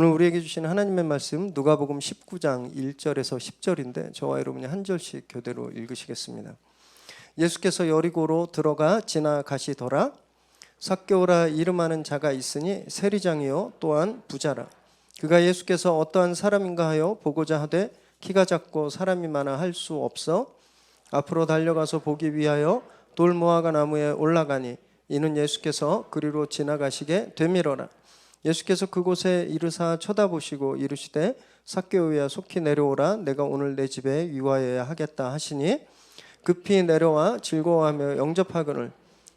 오늘 우리에게 주시는 하나님의 말씀 누가복음 19장 1절에서 10절인데 저와 여러분이 한 절씩 교대로 읽으시겠습니다. 예수께서 여리고로 들어가 지나가시더라. 삭개오라 이름하는 자가 있으니 세리장이요 또한 부자라. 그가 예수께서 어떠한 사람인가 하여 보고자 하되 키가 작고 사람이 많아 할 수 없어 앞으로 달려가서 보기 위하여 돌무화과 나무에 올라가니 이는 예수께서 그리로 지나가시게 되밀어라. 예수께서 그곳에 이르사 쳐다보시고 이르시되 삭개오야 속히 내려오라. 내가 오늘 내 집에 유하여야 하겠다 하시니 급히 내려와 즐거워하며 영접하거늘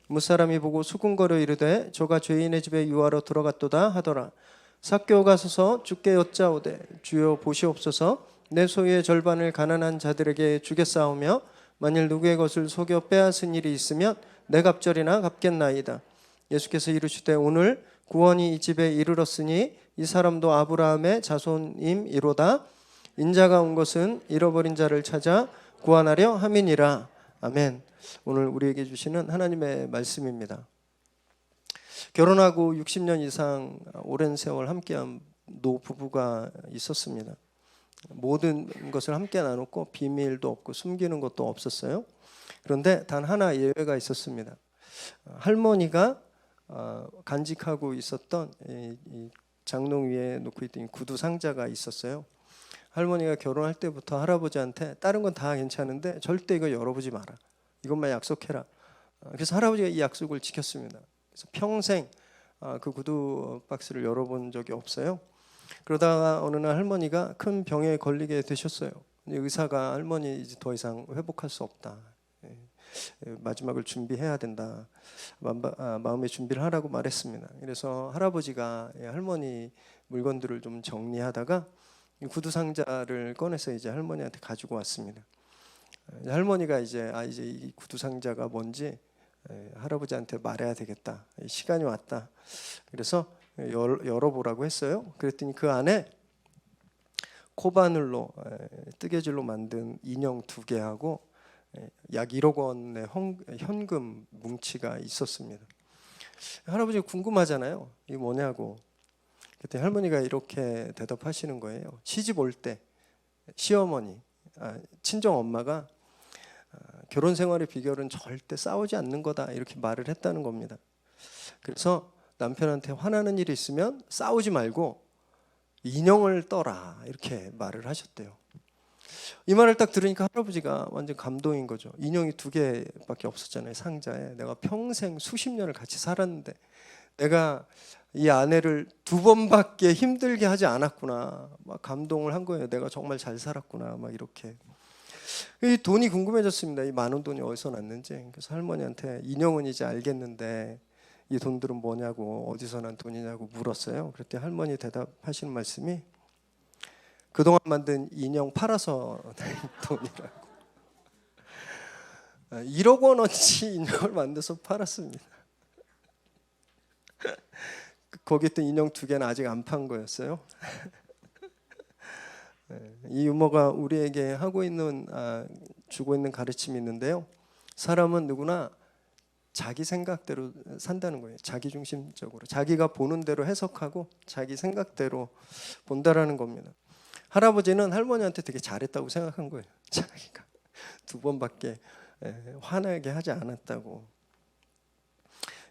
무사람이 보고 수군거려 이르되 저가 죄인의 집에 유하러 들어갔도다 하더라. 삭개오가 서서 주께 여짜오되 주여 보시옵소서 내 소유의 절반을 가난한 자들에게 주겠사오며 만일 누구의 것을 속여 빼앗은 일이 있으면 내 갑절이나 갚겠나이다. 예수께서 이르시되 오늘 구원이 이 집에 이르렀으니 이 사람도 아브라함의 자손임이로다. 인자가 온 것은 잃어버린 자를 찾아 구원하려 함이니라. 아멘. 오늘 우리에게 주시는 하나님의 말씀입니다. 결혼하고 60년 이상 오랜 세월 함께한 노부부가 있었습니다. 모든 것을 함께 나눴고 비밀도 없고 숨기는 것도 없었어요. 그런데 단 하나 예외가 있었습니다. 할머니가 간직하고 있었던 이 장롱 위에 놓고 있던 구두 상자가 있었어요. 할머니가 결혼할 때부터 할아버지한테 다른 건 다 괜찮은데 절대 이거 열어보지 마라. 이것만 약속해라. 그래서 할아버지가 이 약속을 지켰습니다. 그래서 평생 그 구두 박스를 열어본 적이 없어요. 그러다가 어느 날 할머니가 큰 병에 걸리게 되셨어요. 의사가 할머니 이제 더 이상 회복할 수 없다. 마지막을 준비해야 된다. 마음의 준비를 하라고 말했습니다. 그래서 할아버지가 할머니 물건들을 좀 정리하다가 구두 상자를 꺼내서 이제 할머니한테 가지고 왔습니다. 할머니가 이제 이 구두 상자가 뭔지 할아버지한테 말해야 되겠다. 시간이 왔다. 그래서 열어보라고 했어요. 그랬더니 그 안에 코바늘로 뜨개질로 만든 인형 2개하고 약 1억 원의 현금 뭉치가 있었습니다. 할아버지가 궁금하잖아요. 이게 뭐냐고. 그때 할머니가 이렇게 대답하시는 거예요. 시집 올 때 시어머니, 친정 엄마가 결혼 생활의 비결은 절대 싸우지 않는 거다 이렇게 말을 했다는 겁니다. 그래서 남편한테 화나는 일이 있으면 싸우지 말고 인형을 떠라 이렇게 말을 하셨대요. 이 말을 딱 들으니까 할아버지가 완전 감동인 거죠. 인형이 2개밖에 없었잖아요. 상자에. 내가 평생 수십 년을 같이 살았는데 내가 이 아내를 2번밖에 힘들게 하지 않았구나. 막 감동을 한 거예요. 내가 정말 잘 살았구나. 막 이렇게. 이 돈이 궁금해졌습니다. 이 많은 돈이 어디서 났는지. 그래서 할머니한테 인형은 이제 알겠는데 이 돈들은 뭐냐고 어디서 난 돈이냐고 물었어요. 그랬더니 할머니 대답하시는 말씀이 그동안 만든 인형 팔아서 낸 돈이라고. 1억 원어치 인형을 만들어서 팔았습니다. 거기 있던 인형 2개는 아직 안 판 거였어요. 이 유머가 우리에게 주고 있는 가르침이 있는데요. 사람은 누구나 자기 생각대로 산다는 거예요. 자기중심적으로. 자기가 보는 대로 해석하고 자기 생각대로 본다라는 겁니다. 할아버지는 할머니한테 되게 잘했다고 생각한 거예요. 자기가 2번밖에 화나게 하지 않았다고.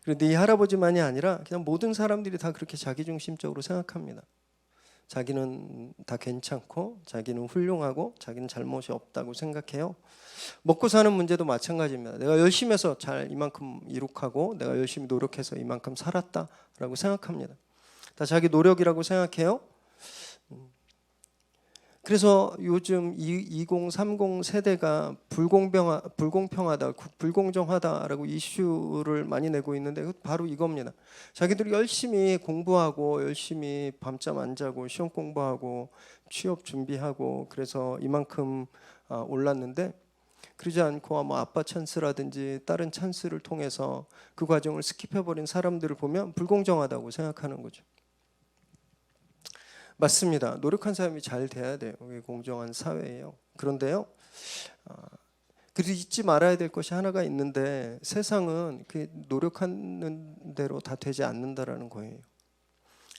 그런데 이 할아버지만이 아니라 그냥 모든 사람들이 다 그렇게 자기중심적으로 생각합니다. 자기는 다 괜찮고 자기는 훌륭하고 자기는 잘못이 없다고 생각해요. 먹고 사는 문제도 마찬가지입니다. 내가 열심히 해서 이만큼 이룩하고 내가 열심히 노력해서 이만큼 살았다라고 생각합니다. 다 자기 노력이라고 생각해요. 그래서 요즘 2030 세대가 불공평하다, 불공정하다라고 이슈를 많이 내고 있는데 바로 이겁니다. 자기들이 열심히 공부하고 열심히 밤잠 안 자고 시험 공부하고 취업 준비하고 그래서 이만큼 올랐는데 그러지 않고 뭐 아빠 찬스라든지 다른 찬스를 통해서 그 과정을 스킵해버린 사람들을 보면 불공정하다고 생각하는 거죠. 맞습니다. 노력한 사람이 잘 돼야 돼요. 이게 공정한 사회예요. 그런데요, 그래도 잊지 말아야 될 것이 하나가 있는데 세상은 그 노력하는 대로 다 되지 않는다라는 거예요.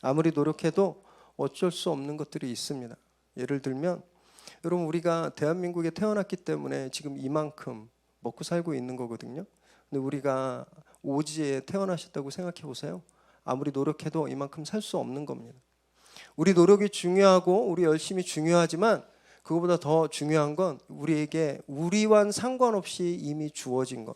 아무리 노력해도 어쩔 수 없는 것들이 있습니다. 예를 들면 여러분, 우리가 대한민국에 태어났기 때문에 지금 이만큼 먹고 살고 있는 거거든요. 근데 우리가 오지에 태어나셨다고 생각해 보세요. 아무리 노력해도 이만큼 살 수 없는 겁니다. 우리 노력이 중요하고 우리 열심이 중요하지만 그거보다 더 중요한 건 우리에게 우리와는 상관없이 이미 주어진 것.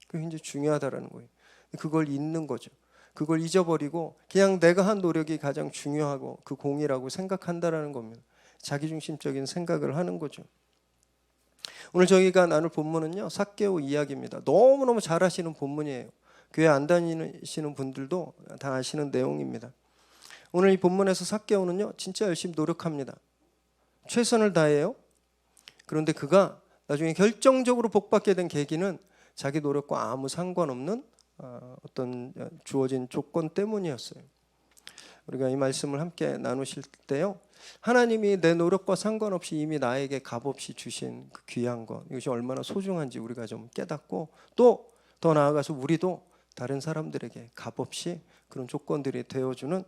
그게 굉장히 중요하다라는 거예요. 그걸 잊는 거죠. 그걸 잊어버리고 그냥 내가 한 노력이 가장 중요하고 그 공이라고 생각한다라는 겁니다. 자기중심적인 생각을 하는 거죠. 오늘 저희가 나눌 본문은요, 삭개오 이야기입니다. 너무너무 잘 아시는 본문이에요. 교회 안 다니시는 분들도 다 아시는 내용입니다. 오늘 이 본문에서 삭개오는요, 진짜 열심히 노력합니다. 최선을 다해요. 그런데 그가 나중에 결정적으로 복받게 된 계기는 자기 노력과 아무 상관없는 어떤 주어진 조건 때문이었어요. 우리가 이 말씀을 함께 나누실 때요, 하나님이 내 노력과 상관없이 이미 나에게 값없이 주신 그 귀한 것, 이것이 얼마나 소중한지 우리가 좀 깨닫고, 또 더 나아가서 우리도 다른 사람들에게 값없이 그런 조건들이 되어주는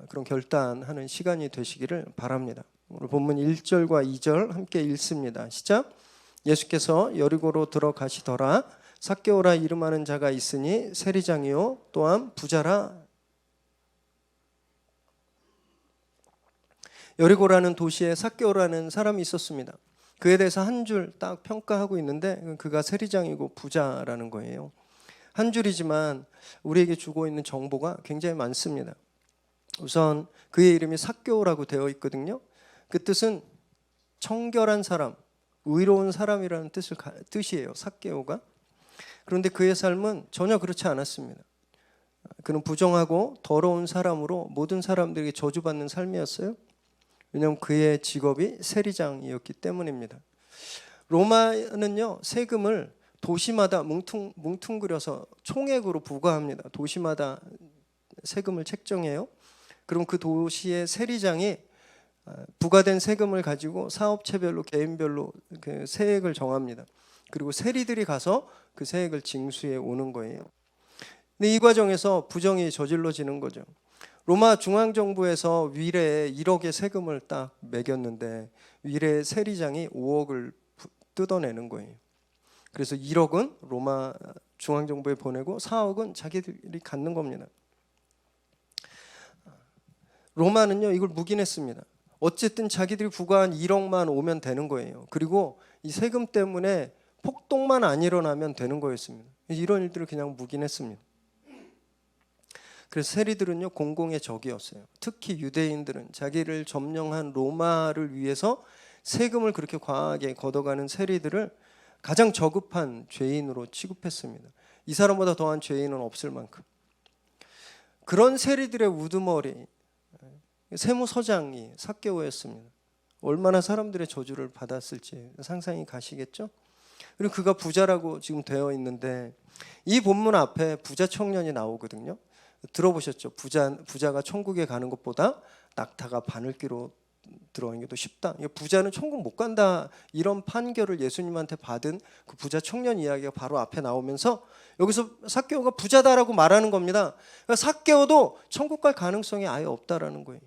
그런 결단하는 시간이 되시기를 바랍니다. 오늘 본문 1절과 2절 함께 읽습니다. 시작. 예수께서 여리고로 들어가시더라. 삭개오라 이름하는 자가 있으니 세리장이요 또한 부자라. 여리고라는 도시에 삭개오라는 사람이 있었습니다. 그에 대해서 한 줄 딱 평가하고 있는데 그가 세리장이고 부자라는 거예요. 한 줄이지만 우리에게 주고 있는 정보가 굉장히 많습니다. 우선 그의 이름이 삭개오라고 되어 있거든요. 그 뜻은 청결한 사람, 의로운 사람이라는 뜻이에요. 삭개오가. 그런데 그의 삶은 전혀 그렇지 않았습니다. 그는 부정하고 더러운 사람으로 모든 사람들에게 저주받는 삶이었어요. 왜냐하면 그의 직업이 세리장이었기 때문입니다. 로마는요, 세금을 도시마다 뭉퉁그려서 총액으로 부과합니다. 도시마다 세금을 책정해요. 그럼 그 도시의 세리장이 부과된 세금을 가지고 사업체별로 개인별로 그 세액을 정합니다. 그리고 세리들이 가서 그 세액을 징수해 오는 거예요. 근데 이 과정에서 부정이 저질러지는 거죠. 로마 중앙정부에서 위례에 1억의 세금을 딱 매겼는데 위례 세리장이 5억을 뜯어내는 거예요. 그래서 1억은 로마 중앙정부에 보내고 4억은 자기들이 갖는 겁니다. 로마는요, 이걸 묵인했습니다. 어쨌든 자기들이 부과한 1억만 오면 되는 거예요. 그리고 이 세금 때문에 폭동만 안 일어나면 되는 거였습니다. 이런 일들을 그냥 묵인했습니다. 그래서 세리들은요, 공공의 적이었어요. 특히 유대인들은 자기를 점령한 로마를 위해서 세금을 그렇게 과하게 걷어가는 세리들을 가장 저급한 죄인으로 취급했습니다. 이 사람보다 더한 죄인은 없을 만큼. 그런 세리들의 우두머리 세무서장이 삭개오였습니다. 얼마나 사람들의 저주를 받았을지 상상이 가시겠죠? 그리고 그가 부자라고 지금 되어 있는데 이 본문 앞에 부자 청년이 나오거든요. 들어보셨죠? 부자가 천국에 가는 것보다 낙타가 바늘귀로 들어가는 게 더 쉽다. 부자는 천국 못 간다. 이런 판결을 예수님한테 받은 그 부자 청년 이야기가 바로 앞에 나오면서 여기서 삭개오가 부자다라고 말하는 겁니다. 그러니까 삭개오도 천국 갈 가능성이 아예 없다라는 거예요.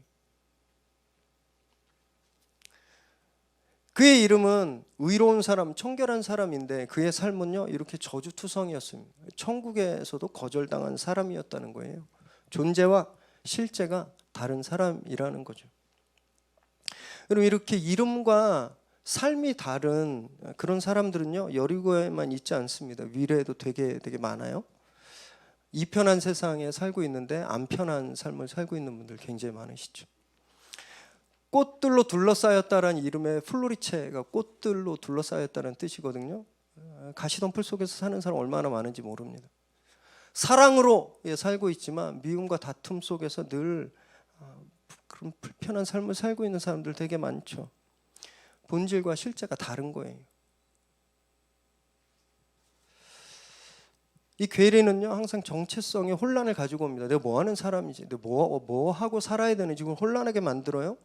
그의 이름은 의로운 사람, 청결한 사람인데 그의 삶은요, 이렇게 저주투성이었습니다. 천국에서도 거절당한 사람이었다는 거예요. 존재와 실제가 다른 사람이라는 거죠. 여러분, 이렇게 이름과 삶이 다른 그런 사람들은요, 여리고에만 있지 않습니다. 위례에도 되게 많아요. 이 편한 세상에 살고 있는데 안 편한 삶을 살고 있는 분들 굉장히 많으시죠. 꽃들로 둘러싸였다라는 이름의 플로리체가 꽃들로 둘러싸였다는 뜻이거든요. 가시덤불 속에서 사는 사람 얼마나 많은지 모릅니다. 사랑으로 살고 있지만 미움과 다툼 속에서 늘 그런 불편한 삶을 살고 있는 사람들 되게 많죠. 본질과 실제가 다른 거예요. 이 괴리는요, 항상 정체성의 혼란을 가지고 옵니다. 내가 뭐 하는 사람이지, 내가 뭐 하고 살아야 되는지 그걸 혼란하게 만들어요.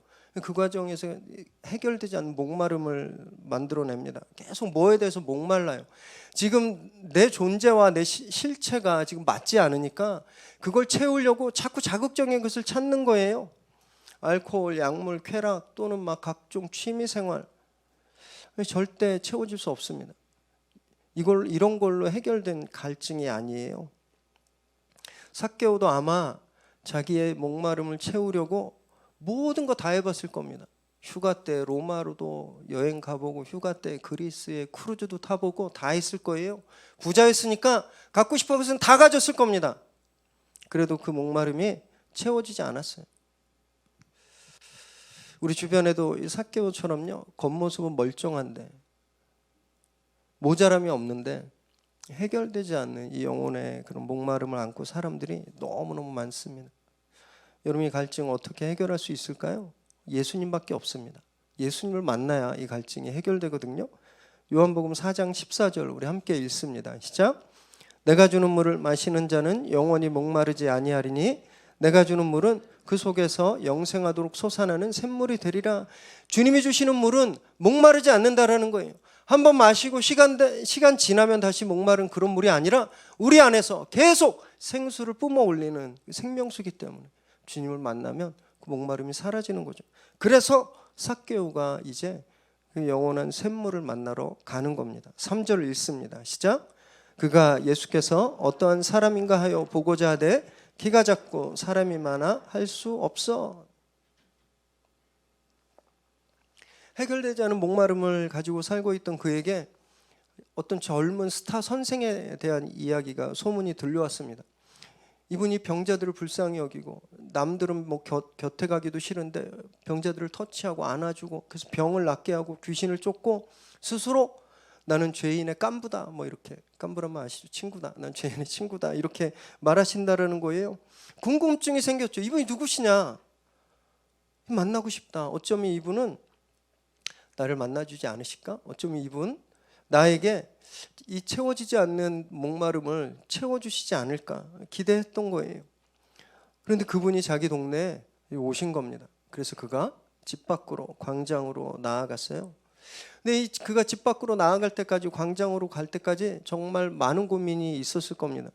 그 과정에서 해결되지 않는 목마름을 만들어냅니다. 계속 뭐에 대해서 목말라요. 지금 내 존재와 내 실체가 지금 맞지 않으니까 그걸 채우려고 자꾸 자극적인 것을 찾는 거예요. 알코올, 약물, 쾌락 또는 막 각종 취미 생활 절대 채워질 수 없습니다. 이런 걸로 해결된 갈증이 아니에요. 삭개오도 아마 자기의 목마름을 채우려고 모든 거 다 해봤을 겁니다. 휴가 때 로마로도 여행 가보고 휴가 때 그리스에 크루즈도 타보고 다 했을 거예요. 부자였으니까 갖고 싶은 것은 다 가졌을 겁니다. 그래도 그 목마름이 채워지지 않았어요. 우리 주변에도 이 삭개오처럼요, 겉모습은 멀쩡한데 모자람이 없는데 해결되지 않는 이 영혼의 그런 목마름을 안고 사람들이 너무너무 많습니다. 여러분, 이 갈증 어떻게 해결할 수 있을까요? 예수님밖에 없습니다. 예수님을 만나야 이 갈증이 해결되거든요. 요한복음 4장 14절 우리 함께 읽습니다. 시작. 내가 주는 물을 마시는 자는 영원히 목마르지 아니하리니 내가 주는 물은 그 속에서 영생하도록 솟아나는 샘물이 되리라. 주님이 주시는 물은 목마르지 않는다라는 거예요. 한번 마시고 시간 지나면 다시 목마른 그런 물이 아니라 우리 안에서 계속 생수를 뿜어 올리는 생명수기 때문에 주님을 만나면 그 목마름이 사라지는 거죠. 그래서 삭개오가 이제 그 영원한 샘물을 만나러 가는 겁니다. 3절 읽습니다. 시작. 그가 예수께서 어떠한 사람인가 하여 보고자 하되 키가 작고 사람이 많아 할 수 없어. 해결되지 않은 목마름을 가지고 살고 있던 그에게 어떤 젊은 스타 선생에 대한 이야기가 소문이 들려왔습니다. 이분이 병자들을 불쌍히 여기고 남들은 뭐 곁에 가기도 싫은데 병자들을 터치하고 안아주고 그래서 병을 낫게 하고 귀신을 쫓고 스스로 나는 죄인의 깐부다, 뭐 이렇게, 깐부라면 아시죠? 친구다. 난 죄인의 친구다. 이렇게 말하신다라는 거예요. 궁금증이 생겼죠. 이분이 누구시냐? 만나고 싶다. 어쩌면 이분은 나를 만나주지 않으실까? 어쩌면 이분 나에게 이 채워지지 않는 목마름을 채워주시지 않을까 기대했던 거예요. 그런데 그분이 자기 동네에 오신 겁니다. 그래서 그가 집 밖으로, 광장으로 나아갔어요. 근데 그가 집 밖으로 나아갈 때까지, 광장으로 갈 때까지 정말 많은 고민이 있었을 겁니다.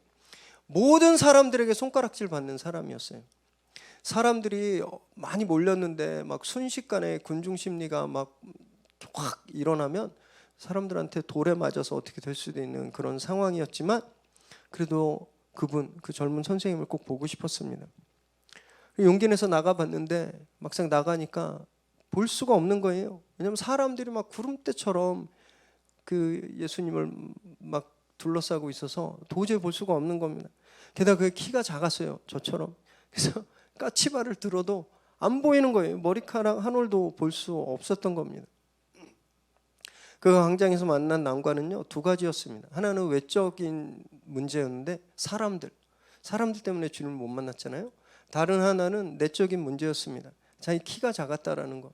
모든 사람들에게 손가락질 받는 사람이었어요. 사람들이 많이 몰렸는데 막 순식간에 군중 심리가 막 확 일어나면 사람들한테 돌에 맞아서 어떻게 될 수도 있는 그런 상황이었지만 그래도 그 젊은 선생님을 꼭 보고 싶었습니다. 용기 내서 나가봤는데 막상 나가니까 볼 수가 없는 거예요. 왜냐하면 사람들이 막 구름대처럼 그 예수님을 막 둘러싸고 있어서 도저히 볼 수가 없는 겁니다. 게다가 그 키가 작았어요. 저처럼. 그래서 까치발을 들어도 안 보이는 거예요. 머리카락 한 올도 볼 수 없었던 겁니다. 그 광장에서 만난 난관은요, 두 가지였습니다. 하나는 외적인 문제였는데 사람들 때문에 주님을 못 만났잖아요. 다른 하나는 내적인 문제였습니다. 자기 키가 작았다라는 거.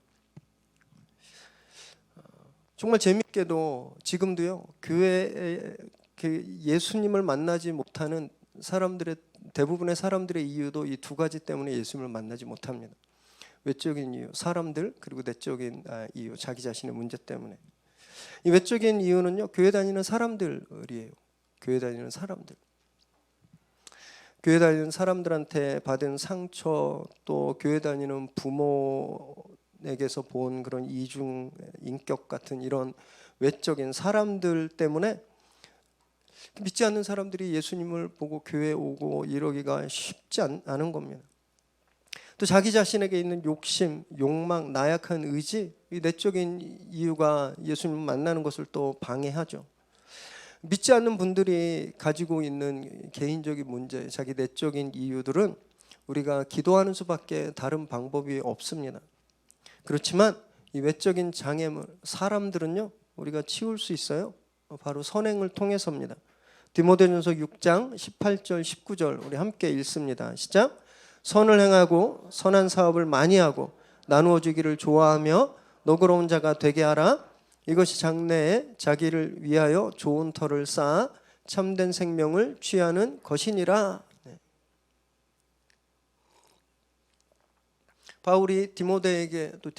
정말 재밌게도 지금도요, 교회에 예수님을 만나지 못하는 대부분의 사람들의 이유도 이 두 가지 때문에 예수님을 만나지 못합니다. 외적인 이유, 사람들, 그리고 내적인 이유, 자기 자신의 문제 때문에. 이 외적인 이유는요, 교회 다니는 사람들이에요. 교회 다니는 사람들한테 받은 상처, 또 교회 다니는 부모에게서 본 그런 이중 인격 같은 이런 외적인 사람들 때문에 믿지 않는 사람들이 예수님을 보고 교회에 오고 이러기가 쉽지 않은 겁니다. 또 자기 자신에게 있는 욕심, 욕망, 나약한 의지, 이 내적인 이유가 예수님을 만나는 것을 또 방해하죠. 믿지 않는 분들이 가지고 있는 개인적인 문제, 자기 내적인 이유들은 우리가 기도하는 수밖에 다른 방법이 없습니다. 그렇지만 이 외적인 장애물, 사람들은요, 우리가 치울 수 있어요. 바로 선행을 통해서입니다. 디모데전서 6장 18절 19절 우리 함께 읽습니다. 시작. 선을 행하고 선한 사업을 많이 하고 나누어 주기를 좋아하며 너그러운 자가 되게 하라. 이것이 장래에 자기를 위하여 좋은 터를 쌓아 참된 생명을 취하는 것이니라. 바울이 디모데에게 또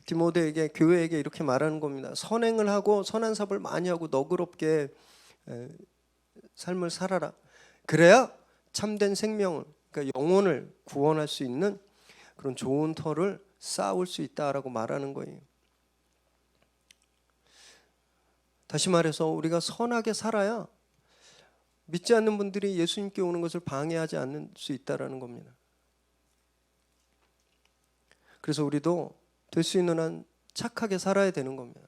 디모데에게 교회에게 이렇게 말하는 겁니다. 선행을 하고 선한 사업을 많이 하고 너그럽게 삶을 살아라. 그래야 참된 생명을, 그러니까 영혼을 구원할 수 있는 그런 좋은 터를 쌓을 수 있다라고 말하는 거예요. 다시 말해서 우리가 선하게 살아야 믿지 않는 분들이 예수님께 오는 것을 방해하지 않을 수 있다라는 겁니다. 그래서 우리도 될 수 있는 한 착하게 살아야 되는 겁니다.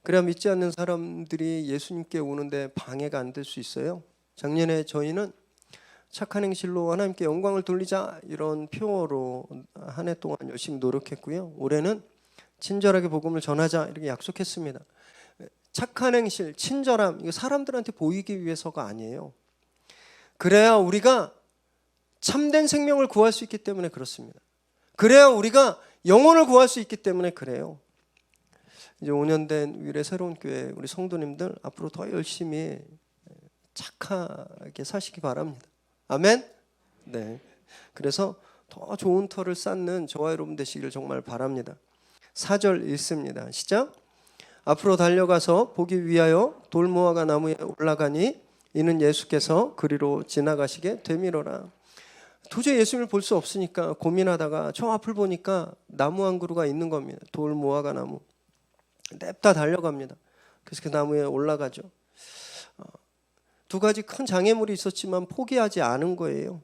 그래야 믿지 않는 사람들이 예수님께 오는데 방해가 안 될 수 있어요. 작년에 저희는 착한 행실로 하나님께 영광을 돌리자 이런 표어로 한 해 동안 열심히 노력했고요. 올해는 친절하게 복음을 전하자 이렇게 약속했습니다. 착한 행실, 친절함, 이거 사람들한테 보이기 위해서가 아니에요. 그래야 우리가 참된 생명을 구할 수 있기 때문에 그렇습니다. 그래야 우리가 영혼을 구할 수 있기 때문에 그래요. 이제 5년 된 위례 새로운 교회 우리 성도님들 앞으로 더 열심히 착하게 사시기 바랍니다. 아멘. 네. 그래서 더 좋은 터를 쌓는 저와 여러분 되시기를 정말 바랍니다. 4절 읽습니다. 시작. 앞으로 달려가서 보기 위하여 돌무화과 나무에 올라가니 이는 예수께서 그리로 지나가시게 되미로라. 도저히 예수님을 볼 수 없으니까 고민하다가 저 앞을 보니까 나무 한 그루가 있는 겁니다. 돌무화과 나무. 냅다 달려갑니다. 그래서 그 나무에 올라가죠. 두 가지 큰 장애물이 있었지만 포기하지 않은 거예요.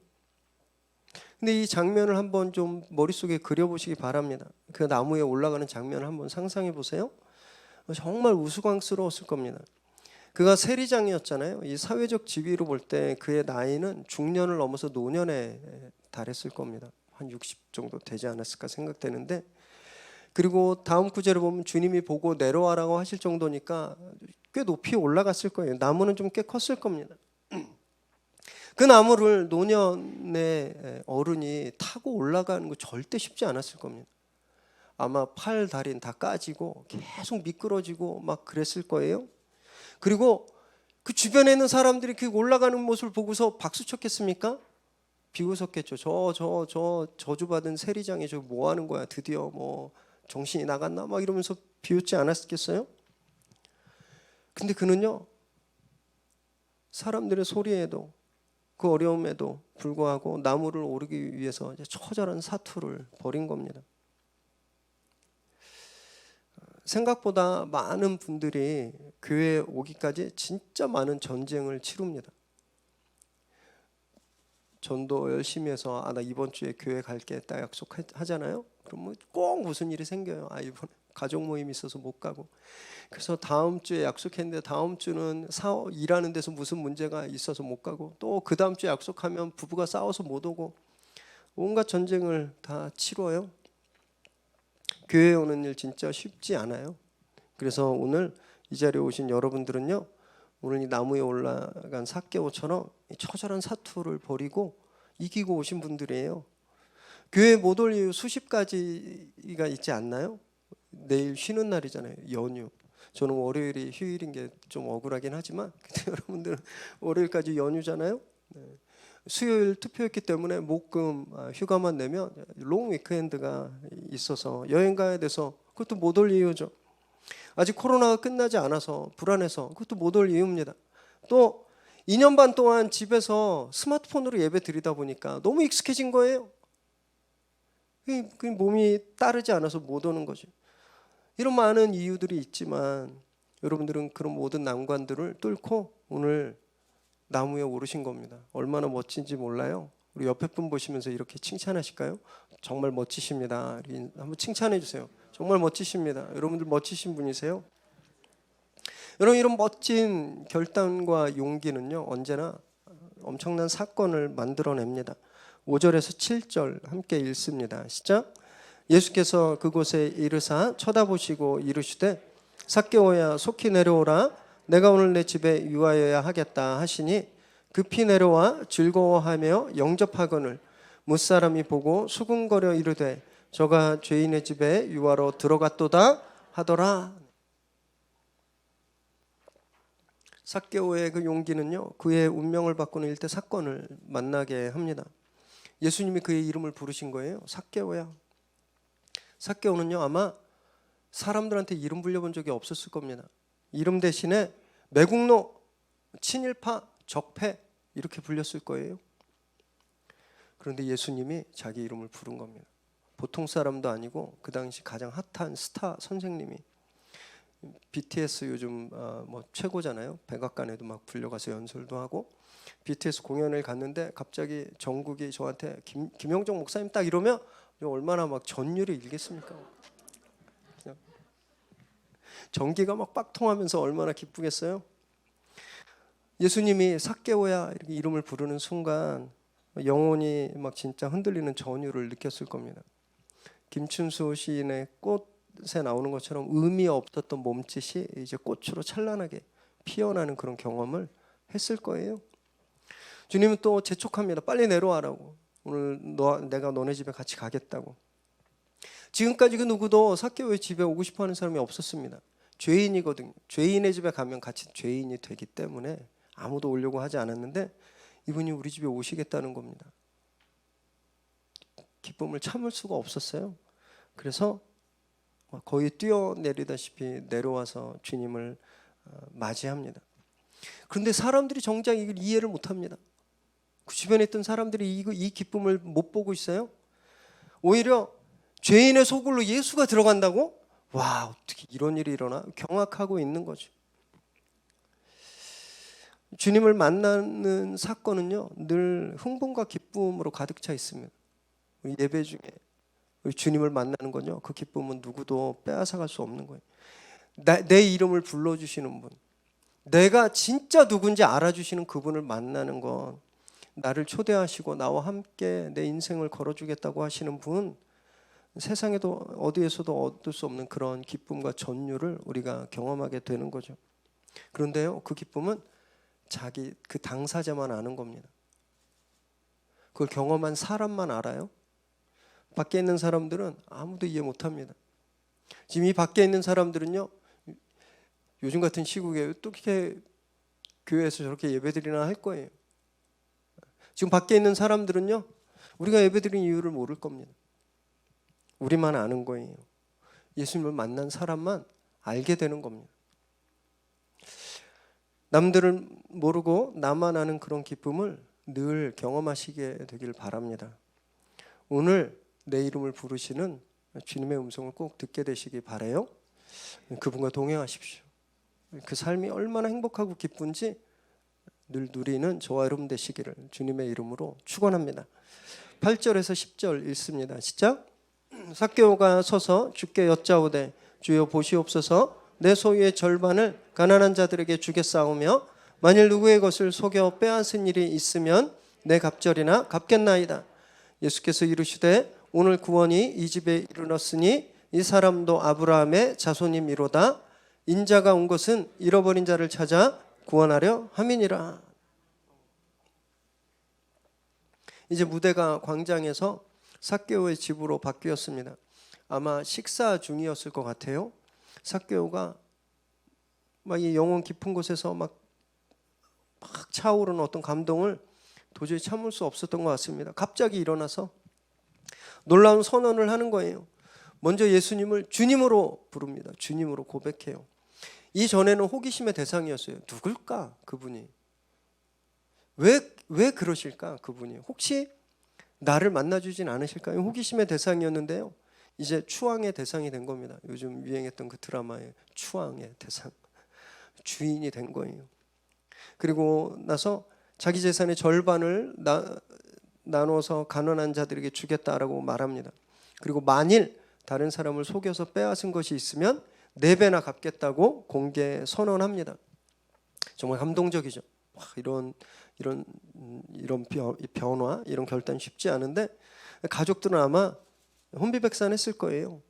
근데 이 장면을 한번 좀 머릿속에 그려보시기 바랍니다. 그 나무에 올라가는 장면을 한번 상상해 보세요. 정말 우스꽝스러웠을 겁니다. 그가 세리장이었잖아요. 이 사회적 지위로 볼 때 그의 나이는 중년을 넘어서 노년에 달했을 겁니다. 한 60 정도 되지 않았을까 생각되는데, 그리고 다음 구절을 보면 주님이 보고 내려와라고 하실 정도니까 꽤 높이 올라갔을 거예요. 나무는 좀 꽤 컸을 겁니다. 그 나무를 노년의 어른이 타고 올라가는 거 절대 쉽지 않았을 겁니다. 아마 팔, 다리는 다 까지고 계속 미끄러지고 막 그랬을 거예요. 그리고 그 주변에 있는 사람들이 그 올라가는 모습을 보고서 박수 쳤겠습니까? 비웃었겠죠. 저 저주받은 세리장이 저 뭐 하는 거야? 드디어 뭐 정신이 나갔나? 막 이러면서 비웃지 않았겠어요? 근데 그는요, 사람들의 소리에도 그 어려움에도 불구하고 나무를 오르기 위해서 처절한 사투를 벌인 겁니다. 생각보다 많은 분들이 교회에 오기까지 진짜 많은 전쟁을 치릅니다. 전도 열심히 해서 나 이번 주에 교회 갈게 딱 약속하잖아요. 그러면 꼭 무슨 일이 생겨요. 이번에 가족 모임이 있어서 못 가고. 그래서 다음 주에 약속했는데 다음 주는 일하는 데서 무슨 문제가 있어서 못 가고, 또 그 다음 주에 약속하면 부부가 싸워서 못 오고, 온갖 전쟁을 다 치러요. 교회에 오는 일 진짜 쉽지 않아요. 그래서 오늘 이 자리에 오신 여러분들은요, 오늘 이 나무에 올라간 삭개오처럼 처절한 사투를 벌이고 이기고 오신 분들이에요. 교회에 못 올 이유 수십 가지가 있지 않나요? 내일 쉬는 날이잖아요. 연휴. 저는 월요일이 휴일인 게 좀 억울하긴 하지만 근데 여러분들은 월요일까지 연휴잖아요. 수요일 투표했기 때문에 목금 휴가만 내면 롱 위크엔드가 있어서 여행 가야 돼서 그것도 못 올 이유죠. 아직 코로나가 끝나지 않아서 불안해서 그것도 못 올 이유입니다. 또 2년 반 동안 집에서 스마트폰으로 예배 드리다 보니까 너무 익숙해진 거예요. 그 몸이 따르지 않아서 못 오는 거죠. 이런 많은 이유들이 있지만 여러분들은 그런 모든 난관들을 뚫고 오늘 나무에 오르신 겁니다. 얼마나 멋진지 몰라요. 우리 옆에 분 보시면서 이렇게 칭찬하실까요? 정말 멋지십니다. 한번 칭찬해 주세요. 정말 멋지십니다. 여러분들 멋지신 분이세요. 여러분, 이런 멋진 결단과 용기는요, 언제나 엄청난 사건을 만들어냅니다. 5절에서 7절 함께 읽습니다. 시작. 예수께서 그곳에 이르사 쳐다보시고 이르시되 삭개오야 속히 내려오라. 내가 오늘 내 집에 유하여야 하겠다 하시니 급히 내려와 즐거워하며 영접하거늘 무사람이 보고 수군거려 이르되 저가 죄인의 집에 유하러 들어갔도다 하더라. 삭개오의 그 용기는요, 그의 운명을 바꾸는 일대 사건을 만나게 합니다. 예수님이 그의 이름을 부르신 거예요. 삭개오야. 삭개오는요, 아마 사람들한테 이름 불려본 적이 없었을 겁니다. 이름 대신에 매국노, 친일파, 적폐 이렇게 불렸을 거예요. 그런데 예수님이 자기 이름을 부른 겁니다. 보통 사람도 아니고 그 당시 가장 핫한 스타 선생님이, BTS 요즘 뭐 최고잖아요. 백악관에도 막 불려가서 연설도 하고, BTS 공연을 갔는데 갑자기 정국이 저한테 김영정 목사님 딱 이러면 얼마나 막 전율이 일겠습니까? 그냥 전기가 막 빡 통하면서 얼마나 기쁘겠어요. 예수님이 삭개오야 이렇게 이름을 부르는 순간 영혼이 막 진짜 흔들리는 전율을 느꼈을 겁니다. 김춘수 시인의 꽃에 나오는 것처럼 의미 없었던 몸짓이 이제 꽃으로 찬란하게 피어나는 그런 경험을 했을 거예요. 주님은 또 재촉합니다. 빨리 내려와라고. 오늘 내가 너네 집에 같이 가겠다고. 지금까지 그 누구도 삭개오의 집에 오고 싶어하는 사람이 없었습니다. 죄인이거든요. 죄인의 집에 가면 같이 죄인이 되기 때문에 아무도 오려고 하지 않았는데 이분이 우리 집에 오시겠다는 겁니다. 기쁨을 참을 수가 없었어요. 그래서 거의 뛰어내리다시피 내려와서 주님을 맞이합니다. 그런데 사람들이 정작 이걸 이해를 못합니다. 그 주변에 있던 사람들이 이 기쁨을 못 보고 있어요. 오히려 죄인의 소굴로 예수가 들어간다고? 와, 어떻게 이런 일이 일어나? 경악하고 있는 거죠. 주님을 만나는 사건은요, 늘 흥분과 기쁨으로 가득 차 있습니다. 우리 예배 중에 우리 주님을 만나는 건요, 그 기쁨은 누구도 빼앗아갈 수 없는 거예요. 내 이름을 불러주시는 분, 내가 진짜 누군지 알아주시는 그분을 만나는 건, 나를 초대하시고 나와 함께 내 인생을 걸어주겠다고 하시는 분, 세상에도 어디에서도 얻을 수 없는 그런 기쁨과 전율을 우리가 경험하게 되는 거죠. 그런데요, 그 기쁨은 자기 그 당사자만 아는 겁니다. 그걸 경험한 사람만 알아요. 밖에 있는 사람들은 아무도 이해 못합니다. 지금 이 밖에 있는 사람들은요, 요즘 같은 시국에 어떻게 교회에서 저렇게 예배드리나 할 거예요. 지금 밖에 있는 사람들은요, 우리가 예배드리는 이유를 모를 겁니다. 우리만 아는 거예요. 예수님을 만난 사람만 알게 되는 겁니다. 남들을 모르고 나만 아는 그런 기쁨을 늘 경험하시게 되길 바랍니다. 오늘 내 이름을 부르시는 주님의 음성을 꼭 듣게 되시기 바라요. 그분과 동행하십시오. 그 삶이 얼마나 행복하고 기쁜지 늘 누리는 저와 여러분 되시기를 주님의 이름으로 축원합니다. 8절에서 10절 읽습니다. 시작. 삭개오가 서서 주께 여짜오되 주여 보시옵소서, 내 소유의 절반을 가난한 자들에게 주겠사오며 만일 누구의 것을 속여 빼앗은 일이 있으면 내 갑절이나 갚겠나이다. 예수께서 이르시되 오늘 구원이 이 집에 이르렀으니 이 사람도 아브라함의 자손이미로다. 인자가 온 것은 잃어버린 자를 찾아 구원하려 함이니라. 이제 무대가 광장에서 삭개오의 집으로 바뀌었습니다. 아마 식사 중이었을 것 같아요. 삭개오가 막 이 영혼 깊은 곳에서 막 차오르는 어떤 감동을 도저히 참을 수 없었던 것 같습니다. 갑자기 일어나서 놀라운 선언을 하는 거예요. 먼저 예수님을 주님으로 부릅니다. 주님으로 고백해요. 이전에는 호기심의 대상이었어요. 누굴까 그분이? 왜 그러실까 그분이? 혹시 나를 만나주진 않으실까요? 호기심의 대상이었는데요, 이제 추앙의 대상이 된 겁니다. 요즘 유행했던 그 드라마의 추앙의 대상, 주인이 된 거예요. 그리고 나서 자기 재산의 절반을 나눠서 가난한 자들에게 주겠다라고 말합니다. 그리고 만일 다른 사람을 속여서 빼앗은 것이 있으면 4배나 갚겠다고 공개 선언합니다. 정말 감동적이죠. 이런 변화, 이런 결단 쉽지 않은데 가족들은 아마 혼비백산했을 거예요.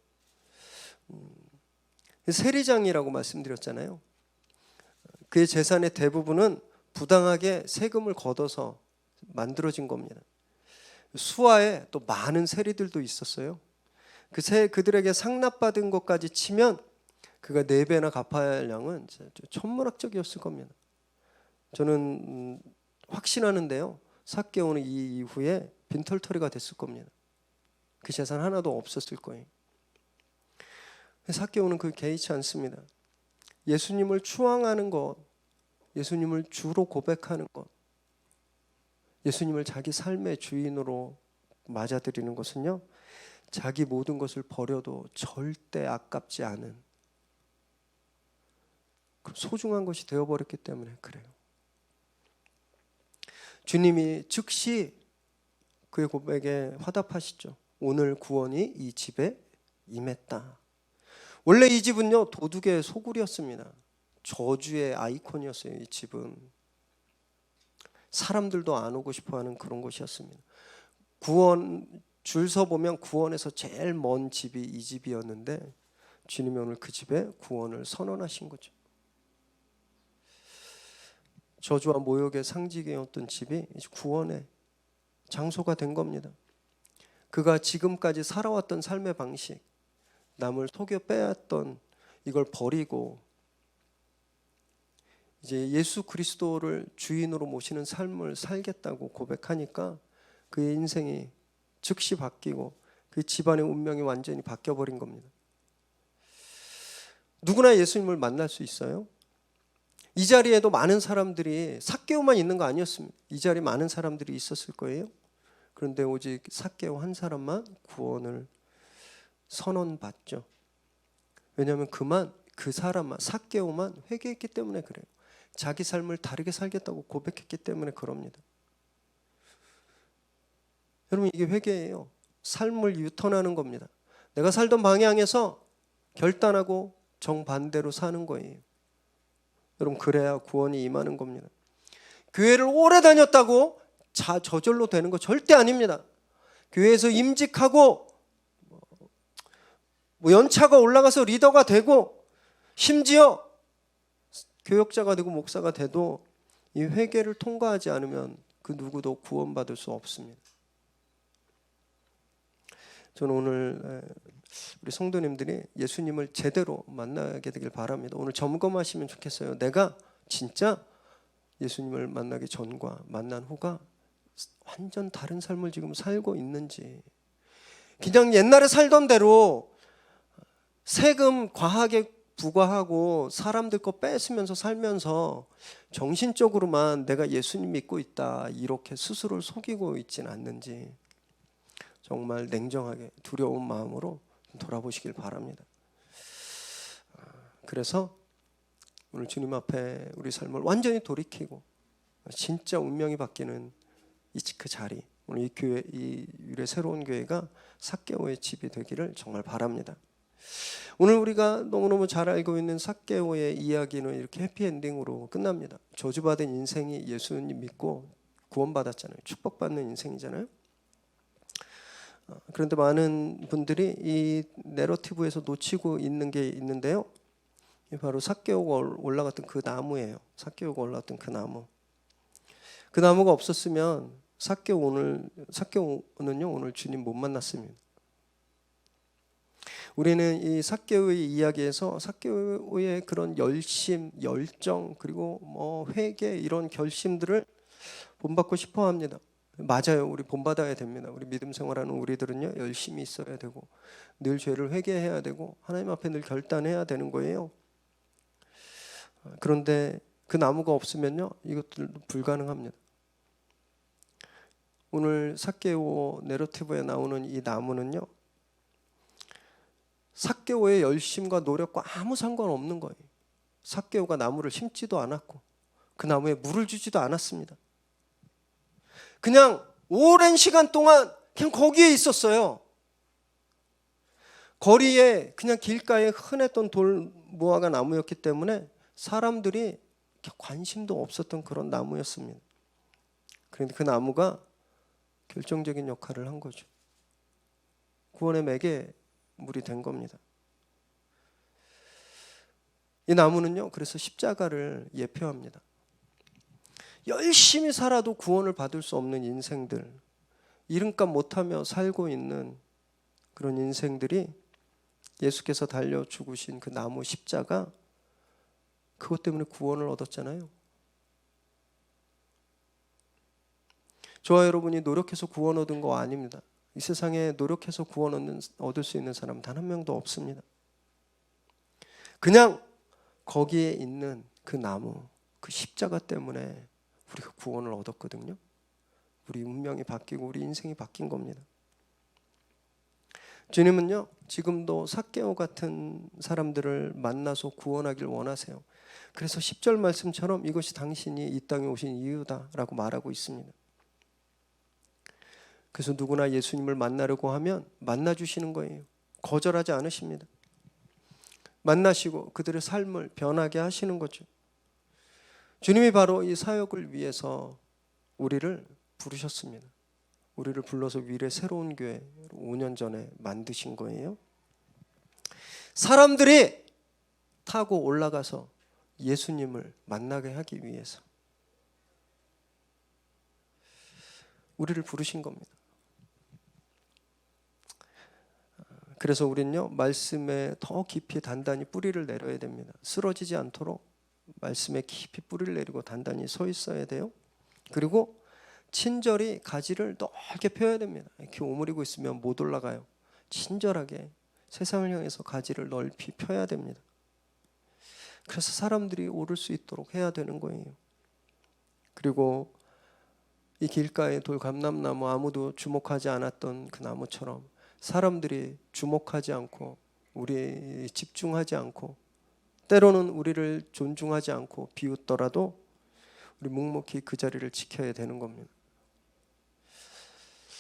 세리장이라고 말씀드렸잖아요. 그의 재산의 대부분은 부당하게 세금을 걷어서 만들어진 겁니다. 수하에 또 많은 세리들도 있었어요. 그들에게 상납받은 것까지 치면 그가 4배나 갚아야 할 양은 천문학적이었을 겁니다. 저는 확신하는데요, 삭개오는 이 이후에 빈털터리가 됐을 겁니다. 그 재산 하나도 없었을 거예요. 삭개오는 그 개의치 않습니다. 예수님을 추앙하는 것, 예수님을 주로 고백하는 것, 예수님을 자기 삶의 주인으로 맞아들이는 것은요, 자기 모든 것을 버려도 절대 아깝지 않은 소중한 것이 되어버렸기 때문에 그래요. 주님이 즉시 그의 고백에 화답하시죠. 오늘 구원이 이 집에 임했다. 원래 이 집은요, 도둑의 소굴이었습니다. 저주의 아이콘이었어요. 이 집은 사람들도 안 오고 싶어하는 그런 곳이었습니다. 구원 줄 서 보면 구원에서 제일 먼 집이 이 집이었는데 주님이 오늘 그 집에 구원을 선언하신 거죠. 저주와 모욕의 상징이었던 집이 이제 구원의 장소가 된 겁니다. 그가 지금까지 살아왔던 삶의 방식, 남을 속여 빼앗던 이걸 버리고 이제 예수 그리스도를 주인으로 모시는 삶을 살겠다고 고백하니까 그의 인생이 즉시 바뀌고 그 집안의 운명이 완전히 바뀌어버린 겁니다. 누구나 예수님을 만날 수 있어요. 이 자리에도 많은 사람들이 삭개오만 있는 거 아니었습니다. 이 자리에 많은 사람들이 있었을 거예요. 그런데 오직 삭개오 한 사람만 구원을 선언받죠. 왜냐하면 그 사람만, 삭개오만 회개했기 때문에 그래요. 자기 삶을 다르게 살겠다고 고백했기 때문에 그럽니다. 여러분, 이게 회개예요. 삶을 유턴하는 겁니다. 내가 살던 방향에서 결단하고 정반대로 사는 거예요. 여러분, 그래야 구원이 임하는 겁니다. 교회를 오래 다녔다고 저절로 되는 거 절대 아닙니다. 교회에서 임직하고 연차가 올라가서 리더가 되고 심지어 교역자가 되고 목사가 돼도 이 회개를 통과하지 않으면 그 누구도 구원받을 수 없습니다. 저는 오늘 우리 성도님들이 예수님을 제대로 만나게 되길 바랍니다. 오늘 점검하시면 좋겠어요. 내가 진짜 예수님을 만나기 전과 만난 후가 완전 다른 삶을 지금 살고 있는지, 그냥 옛날에 살던 대로 세금 과하게 부과하고 사람들 거 뺏으면서 살면서 정신적으로만 내가 예수님 믿고 있다 이렇게 스스로를 속이고 있지는 않는지 정말 냉정하게 두려운 마음으로 돌아보시길 바랍니다. 그래서 오늘 주님 앞에 우리 삶을 완전히 돌이키고 진짜 운명이 바뀌는 그 자리, 오늘 이 교회, 이 유래 새로운 교회가 삭개오의 집이 되기를 정말 바랍니다. 오늘 우리가 너무너무 잘 알고 있는 삭개오의 이야기는 이렇게 해피엔딩으로 끝납니다. 저주받은 인생이 예수님 믿고 구원받았잖아요. 축복받는 인생이잖아요. 그런데 많은 분들이 이 내러티브에서 놓치고 있는 게 있는데요. 바로 삭개오가 올라갔던 그 나무예요. 삭개오가 올라갔던 그 나무. 그 나무가 없었으면 삭개오는요 오늘 주님 못 만났습니다. 우리는 이 삭개오의 이야기에서 삭개오의 그런 열심, 열정, 그리고 회개 이런 결심들을 본받고 싶어합니다. 맞아요. 우리 본받아야 됩니다. 우리 믿음 생활하는 우리들은요 열심히 있어야 되고 늘 죄를 회개해야 되고 하나님 앞에 늘 결단해야 되는 거예요. 그런데 그 나무가 없으면요 이것들도 불가능합니다. 오늘 삭개오 내러티브에 나오는 이 나무는요 삭개오의 열심과 노력과 아무 상관없는 거예요. 삭개오가 나무를 심지도 않았고 그 나무에 물을 주지도 않았습니다. 그냥 오랜 시간 동안 그냥 거기에 있었어요. 거리에 그냥 길가에 흔했던 돌 무화과 나무였기 때문에 사람들이 관심도 없었던 그런 나무였습니다. 그런데 그 나무가 결정적인 역할을 한 거죠. 구원의 매개물이 된 겁니다. 이 나무는요 그래서 십자가를 예표합니다. 열심히 살아도 구원을 받을 수 없는 인생들, 이름값 못하며 살고 있는 그런 인생들이 예수께서 달려 죽으신 그 나무 십자가, 그것 때문에 구원을 얻었잖아요. 저와 여러분이 노력해서 구원 얻은 거 아닙니다. 이 세상에 노력해서 구원 얻을 수 있는 사람 단 한 명도 없습니다. 그냥 거기에 있는 그 나무, 그 십자가 때문에 우리가 구원을 얻었거든요. 우리 운명이 바뀌고 우리 인생이 바뀐 겁니다. 주님은요, 지금도 삭개오 같은 사람들을 만나서 구원하길 원하세요. 그래서 10절 말씀처럼 이것이 당신이 이 땅에 오신 이유다라고 말하고 있습니다. 그래서 누구나 예수님을 만나려고 하면 만나주시는 거예요. 거절하지 않으십니다. 만나시고 그들의 삶을 변하게 하시는 거죠. 주님이 바로 이 사역을 위해서 우리를 부르셨습니다. 우리를 불러서 위례 새로운 교회 5년 전에 만드신 거예요. 사람들이 타고 올라가서 예수님을 만나게 하기 위해서 우리를 부르신 겁니다. 그래서 우리는요, 말씀에 더 깊이 단단히 뿌리를 내려야 됩니다. 쓰러지지 않도록 말씀에 깊이 뿌리를 내리고 단단히 서 있어야 돼요. 그리고 친절히 가지를 넓게 펴야 됩니다. 이렇게 오므리고 있으면 못 올라가요. 친절하게 세상을 향해서 가지를 넓이 펴야 됩니다. 그래서 사람들이 오를 수 있도록 해야 되는 거예요. 그리고 이 길가에 돌감람나무, 아무도 주목하지 않았던 그 나무처럼 사람들이 주목하지 않고 우리 집중하지 않고 때로는 우리를 존중하지 않고 비웃더라도 우리 묵묵히 그 자리를 지켜야 되는 겁니다.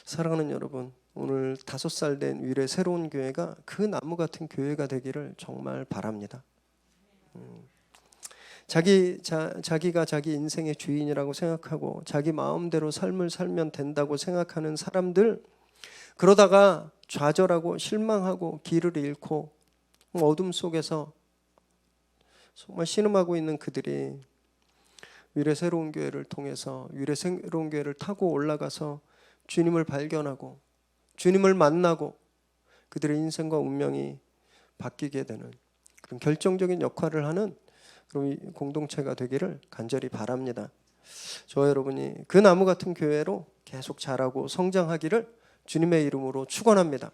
사랑하는 여러분, 오늘 5살 된 위례 새로운 교회가 그 나무 같은 교회가 되기를 정말 바랍니다. 자기가 자기 인생의 주인이라고 생각하고 자기 마음대로 삶을 살면 된다고 생각하는 사람들, 그러다가 좌절하고 실망하고 길을 잃고 어둠 속에서 정말 신음하고 있는 그들이 위례 새로운 교회를 통해서 위례 새로운 교회를 타고 올라가서 주님을 발견하고 주님을 만나고 그들의 인생과 운명이 바뀌게 되는 그런 결정적인 역할을 하는 그런 공동체가 되기를 간절히 바랍니다. 저와 여러분이 그 나무 같은 교회로 계속 자라고 성장하기를 주님의 이름으로 축원합니다.